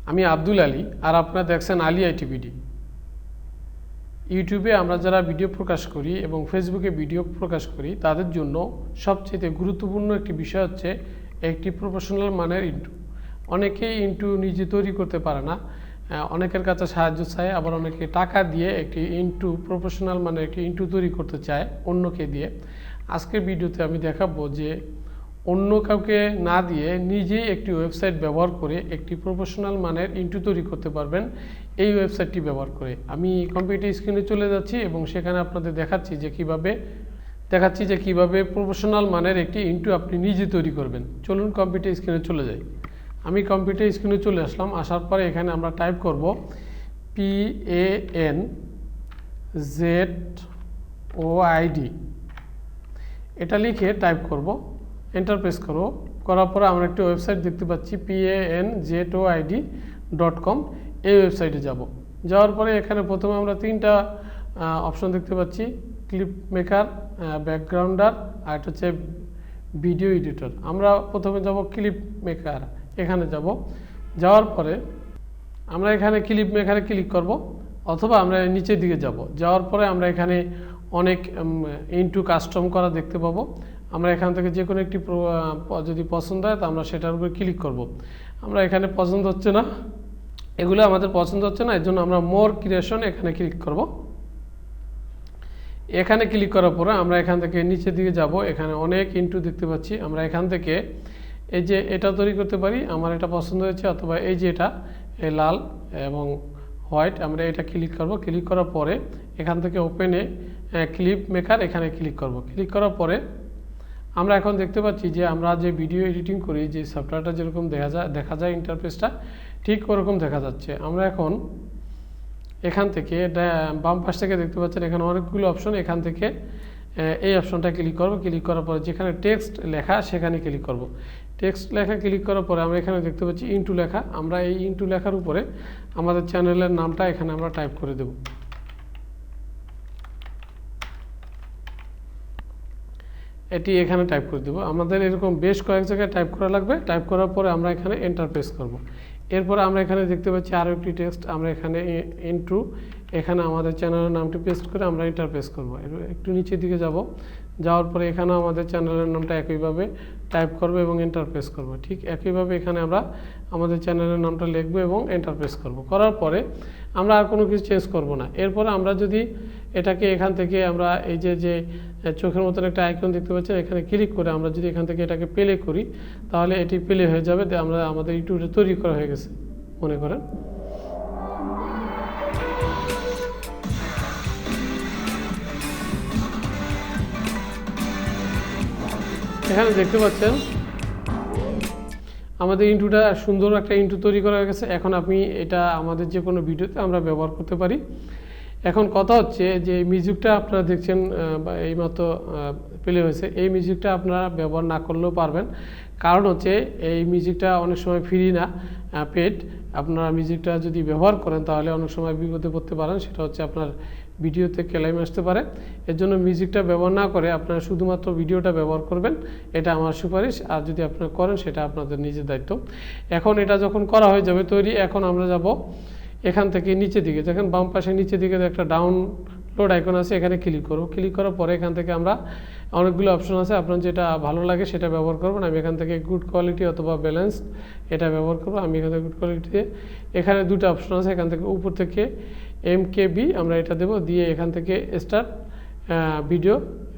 আমি আব্দুল আলী আর আপনারা দেখছেন আলী আইটিভিডি। ইউটিউবে আমরা যারা ভিডিও প্রকাশ করি এবং ফেসবুকে ভিডিও প্রকাশ করি তাদের জন্য সবচেয়ে গুরুত্বপূর্ণ একটি বিষয় হচ্ছে একটি প্রফেশনাল মানের ইন্ট্রো। অনেকেই ইন্ট্রো নিজে তৈরি করতে পারে না, অনেকের কাছে সাহায্য চায়, আবার অনেকে টাকা দিয়ে একটি ইন্ট্রো প্রফেশনাল মানের একটি ইন্ট্রো তৈরি করতে চায় অন্যকে দিয়ে। আজকের ভিডিওতে আমি দেখাবো যে অন্য কাউকে না দিয়ে নিজেই একটি ওয়েবসাইট ব্যবহার করে একটি প্রফেশনাল মানের ইন্ট্রো তৈরি করতে পারবেন এই ওয়েবসাইটটি ব্যবহার করে। আমি কম্পিউটার স্ক্রিনে চলে যাচ্ছি এবং সেখানে আপনাদের দেখাচ্ছি যে কিভাবে প্রফেশনাল মানের একটি ইন্ট্রো আপনি নিজে তৈরি করবেন। চলুন কম্পিউটার স্ক্রিনে চলে যাই। আমি কম্পিউটার স্ক্রিনে চলে আসলাম। আসার পরে এখানে আমরা টাইপ করব PANZOID, এটা লিখে টাইপ করব, এন্টার প্রেস করব। করার পরে আমরা একটি ওয়েবসাইট দেখতে পাচ্ছি panzoid.com। এই ওয়েবসাইটে যাওয়ার পরে এখানে প্রথমে আমরা তিনটা অপশন দেখতে পাচ্ছি, ক্লিপ মেকার, ব্যাকগ্রাউন্ডার আর এটা হচ্ছে ভিডিও এডিটর। আমরা প্রথমে যাব ক্লিপ মেকার, এখানে যাওয়ার পরে আমরা এখানে ক্লিপ মেকারে ক্লিক করব, অথবা আমরা নিচের দিকে যাওয়ার পরে আমরা এখানে অনেক ইন্ট্রো কাস্টম করা দেখতে পাবো। আমরা এখান থেকে যে কোনো একটি যদি পছন্দ হয় তো আমরা সেটার উপরে ক্লিক করব। আমরা এখানে পছন্দ হচ্ছে না, এগুলো আমাদের পছন্দ হচ্ছে না, এর জন্য আমরা মোর ক্রিয়েশন এখানে ক্লিক করব। এখানে ক্লিক করার পরে আমরা এখান থেকে নিচের দিকে যাব, এখানে অনেক ইন্ট্রো দেখতে পাচ্ছি। আমরা এখান থেকে এই যে এটা তৈরি করতে পারি, আমার এটা পছন্দ হয়েছে, অথবা এই যে এটা লাল এবং হোয়াইট, আমরা এটা ক্লিক করব। ক্লিক করার পরে এখান থেকে ওপেনে ক্লিপ মেকার এখানে ক্লিক করব। ক্লিক করার পরে আমরা এখন দেখতে পাচ্ছি যে আমরা যে ভিডিও এডিটিং করি, যে সফটওয়্যারটা যেরকম দেখা যায় ইন্টারফেসটা ঠিক ওরকম দেখা যাচ্ছে। আমরা এখন এখান থেকে বাম পাশ থেকে দেখতে পাচ্ছেন এখানে অনেকগুলো অপশন, এখান থেকে এই অপশনটা ক্লিক করব। ক্লিক করার পরে যেখানে টেক্সট লেখা সেখানে ক্লিক করব। টেক্সট লেখা ক্লিক করার পরে আমরা এখানে দেখতে পাচ্ছি ইন্ট্রো লেখা। আমরা এই ইন্ট্রো লেখার উপরে আমাদের চ্যানেলের নামটা এখানে আমরা টাইপ করে দেব। এটি এখানে টাইপ করে দেব। আমাদের এরকম বেশ কয়েক জায়গায় টাইপ করা লাগবে। টাইপ করার পরে আমরা এখানে এন্টার প্রেস করব। এরপরে আমরা এখানে দেখতে পাচ্ছি আরও একটি টেক্সট, আমরা এখানে ইন্ট্রো, এখানে আমাদের চ্যানেলের নামটি পেস্ট করে আমরা এন্টার প্রেস করব। একটু নিচের দিকে যাওয়ার পরে এখানে আমাদের চ্যানেলের নামটা একইভাবে টাইপ করব এবং এন্টার প্রেস করব। ঠিক একইভাবে এখানে আমরা আমাদের চ্যানেলের নামটা লিখব এবং এন্টার প্রেস করব। করার পরে আমরা আর কোনো কিছু চেঞ্জ করব না। এরপরে আমরা যদি এটাকে এখান থেকে আমরা এই যে চোখের মতন একটা আইকন দেখতে পাচ্ছেন, এখানে ক্লিক করে আমরা যদি এখান থেকে এটাকে প্লে করি তাহলে এটি প্লে হয়ে যাবে। আমরা আমাদের ইউটিউবে তৈরি করা হয়ে গেছে মনে করেন। এখানে দেখতে পাচ্ছেন আমাদের ইন্ট্রোটা সুন্দর একটা ইন্ট্রো তৈরি করা হয়ে গেছে। এখন আপনি এটা আমাদের যে কোনো ভিডিওতে আমরা ব্যবহার করতে পারি। এখন কথা হচ্ছে যে মিউজিকটা আপনারা দেখছেন বা এইমাত্র প্লে হয়েছে, এই মিউজিকটা আপনারা ব্যবহার না করলেও পারবেন। কারণ হচ্ছে এই মিউজিকটা অনেক সময় ফ্রি না, পেড। আপনারা মিউজিকটা যদি ব্যবহার করেন তাহলে অনেক সময় বিপদে পড়তে পারেন, সেটা হচ্ছে আপনার ভিডিওতে ক্লেম আসতে পারে। এর জন্য মিউজিকটা ব্যবহার না করে আপনারা শুধুমাত্র ভিডিওটা ব্যবহার করবেন, এটা আমার সুপারিশ। আর যদি আপনারা করেন সেটা আপনাদের নিজের দায়িত্ব। এখন এটা যখন করা হয়ে যাবে তৈরি, এখন আমরা যাব এখান থেকে নিচের দিকে, দেখেন বাম পাশে নিচের দিকে একটা ডাউনলোড আইকন আছে, এখানে ক্লিক করব। ক্লিক করার পরে এখান থেকে আমরা অনেকগুলো অপশন আছে, আপনার যেটা ভালো লাগে সেটা ব্যবহার করবেন। আমি এখান থেকে গুড কোয়ালিটি অথবা ব্যালেন্স এটা ব্যবহার করব। আমি এখান থেকে গুড কোয়ালিটিতে, এখানে দুটো অপশন আছে, এখান থেকে উপর থেকে MKB আমরা এটা দেব, দিয়ে এখান থেকে স্টার্ট ভিডিও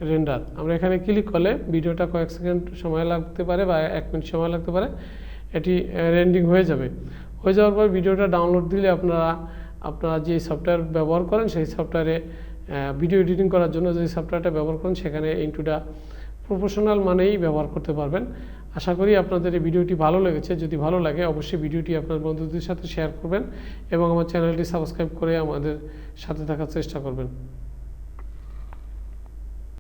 রেন্ডার আমরা এখানে ক্লিক করলে ভিডিওটা কয়েক সেকেন্ড সময় লাগতে পারে বা 1 মিনিট সময় লাগতে পারে, এটি রেন্ডিং হয়ে যাবে। হয়ে যাওয়ার পর ভিডিওটা ডাউনলোড দিলে আপনারা যে সফটওয়্যার ব্যবহার করেন সেই সফটওয়্যারে ভিডিও এডিটিং করার জন্য যে সফটওয়্যারটা ব্যবহার করেন সেখানে ইন্ট্রোটা প্রফেশনাল মানেই ব্যবহার করতে পারবেন। আশা করি আপনাদের এই ভিডিওটি ভালো লেগেছে। যদি ভালো লাগে অবশ্যই ভিডিওটি আপনার বন্ধুদের সাথে শেয়ার করবেন এবং আমার চ্যানেলটি সাবস্ক্রাইব করে আমাদের সাথে থাকার চেষ্টা করবেন।